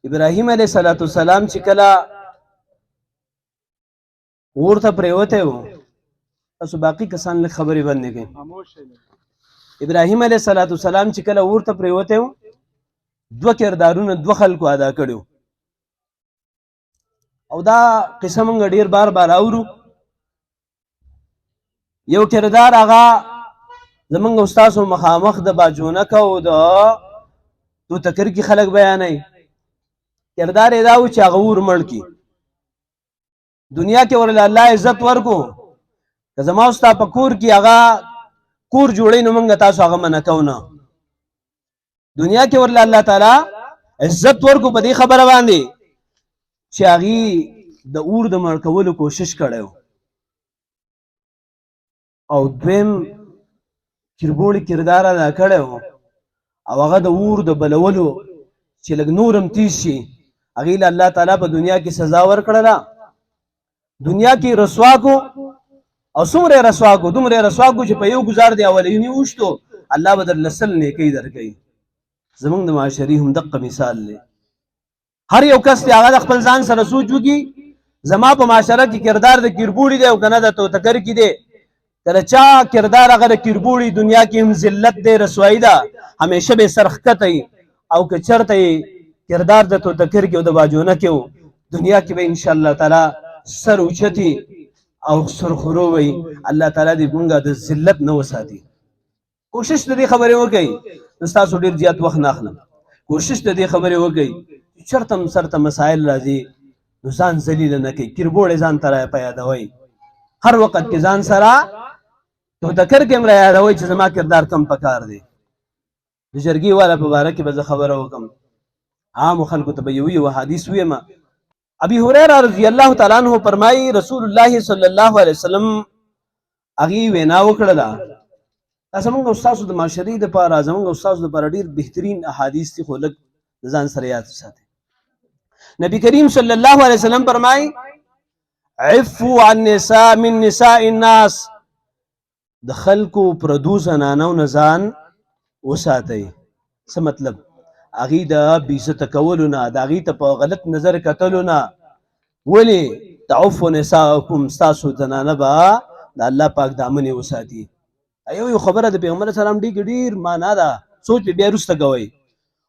ابراهیم علیه السلام چې کله ورته پریوته و، تاسو باقی کسان له خبرې باندې کوي. ابراهیم علیه السلام چې کله ورته پریوته و، دوه کردارونه دوه خلکو ادا کړو، او دا قصه مونږ ډیر بار بار اورو. یو کردار هغه زمونږ استاد مخامخ د باجونه کو د تو تکر کی خلق بیانای. کردار دا و چې هغه ور مړ کی دنیا کې ورل الله عزت ورکو، که زما استاد په کور کې هغه کور جوړې نو مونږ تاسو هغه منه کوونه. دنیا کې ورل الله تعالی عزت ورکو په دې خبره باندې چې هغه د اور د مړ کولو کوشش کړو، او دویم کربوړي کردار ادا کړو، او هغه د اور د بلولو چې لګ نورم تیز شي هغه له الله تعالی په دنیا کې سزا ورکړه. دنیا کې رسوا کو او څومره رسوا کو دومره رسوا کو چې په یو گزار دی اولینی وشتو الله بدر لسل نیکی درکې. زمونږ د معاشري هم دغه مثال دی. هر یو کس هغه د خپل ځان سره سوچ وکي زما په معاشره کې کردار د کربوړي دی او کنه د توتکر کې دی. کله چا کردار هغه د کربوړي دنیا کې هم ذلت دی، رسوایی ده، همیشه به سرخکته او که چرته کردار د توتکر کې او د باجونه کې دنیا کې به ان شاء الله تعالی سر اوچتي او سرخرو وي. الله تعالی دې مونږه د ذلت نه وساتي. کوشش دې خبره وکړي، تاسو ډیر زیات وخت نه اخلم. کوشش دې خبره وکړي چرته سرته مسائل راځي نو ځان ذلیل نه کوي، کربوړې ځان ترا پیدا وي. هر وخت کې ځان سره توتکر کې امر یادوي چې زما کردار کم پکار دی. د جرګي والا په باره کې به خبره وکم. عام خلکو ته به یو حدیث ویم. ابي هريره رضی الله تعالی عنہ فرمایي رسول الله صلی الله علیه وسلم اغي وینا وکړه. تاسو موږ استاد د معاشري د پاره زموږ استاد د پاره ډیر بهترین احادیث دي خو لګ ځان سره یاد ساتي. نبی کریم صلی الله علیه وسلم فرمایي عفوا عن نساء من نساء الناس، د خلکو پردو زنانو نزان وساتئ. څه مطلب؟ اغي د بیزت کولو نه، د اغي ته په غلط نظر کتلو نه. ولی تعفو نساءکم، تاسو زنانه به د الله پاک دامن وساتي. یو خبره د پیغمبر سلام ډیر معنا ده، سوچ بیا رسته کوي.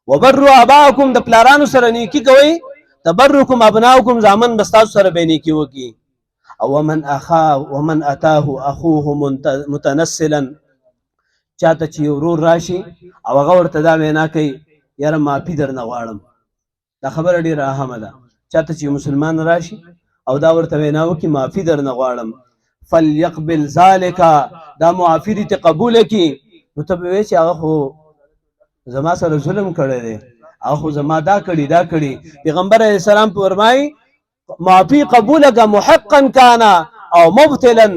وبروا اباءکم، د پلارانو سره نیکی کوي. تبرکم ابناؤکم، زامن بستاسو سره به نیکی وکي. او ومن اتاه اخوه متنسلا، چاته چې ورور راشي او هغه ورته دا وینا کوي یاره معافي درنه غواړم. دا خبره ډیره اهمه ده. چاته چې مسلمان راشي او دا ورته وینا وکي معافي درنه غواړم، فليقبل ذلك، دا معافي دې قبول کړي. نو ته به وایې چې هغه خو زما سره ظلم کړی دی، هغه خو زما دا کړي. پیغمبر علیه السلام فرمایي معافی قبول کا محقا کانا او مبتلا،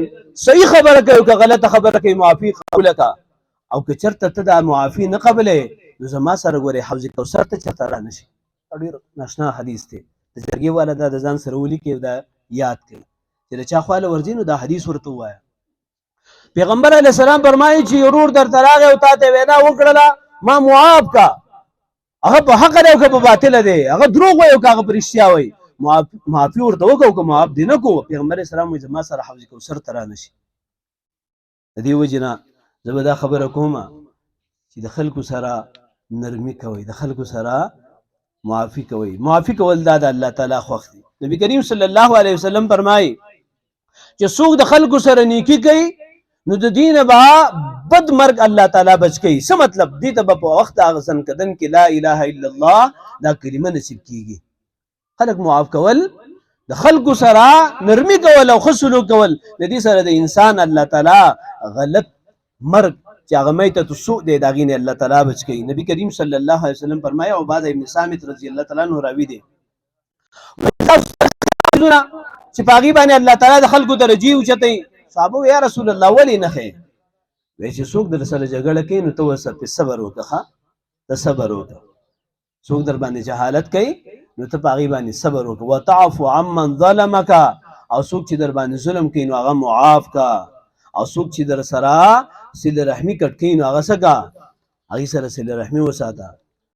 صحیح خبره کوي که غلطه خبره کوي معافی قبول کا. او که چرته ته دا معافی نه قبلې نو زما سره ګورې حوض کوثر ته چرته را نشي. ډېر ناشنا حدیث دی. د جرګې والا دا د ځان سره ولیکي دا یاد کړي چې د چا خواله ورځي نو دا حدیث ورته ووایه. پیغمبر علیه السلام فرمایي چې ورور درته راغی او تا ته وینا وکړله ما معاف کا، هغه په حق دی او که په باطله دی، هغه دروغ وایي او که هغه په رښتیا وایي، معافي ورته وکړو که معاف دې نه کوو. پیغمبر اسلام وایي زما سره حوض کوثر ته را نشي. د دې وجې نه زه به دا خبره کوم چې د خلکو سره نرمي کوئ، د خلکو سره معافي کوئ. معافي کول دا د الله تعالی خوښ دی. نبی کریم صلی الله علیه وسلم فرمایي چې څوک د خلکو سره نیکي کوي نو د دې نه به بد مرګ الله تعالی بچ کوي. څه مطلب؟ دې ته به په وخت هغه ځنکدن کې لا اله الا الله دا کلمه نصیب کیږي. خلق معاف کول، د خلکو سره نرمي کول او ښه سلوک کول، د دې سره د انسان الله تعالی غلط مرګ چې هغه میتة السوء دی د هغې نه الله تعالی بچ کوي. نبی کریم صلی الله علیه وسلم فرمایي عباده ابن صامت رضی الله تعالی عنه راوي دی چې په هغې باندې الله تعالی د خلکو درجې اوچتوي. صحابه یا رسول الله ولې نه ښیې؟ وایي چې څوک در سره جګړه کوي نو ته ورسره صبر وکړه، ته صبر وکړه. څوک در باندې جهالت کوي نو ته په هغې باندې صبر وکړه. وتعفو عمن ظلمک، او څوک چې در باندې ظلم کوي نو هغه معاف کا. او څوک چې در سره صله رحمي کټ کوي نو هغه څه کا، هغې سره صله رحمي وساته.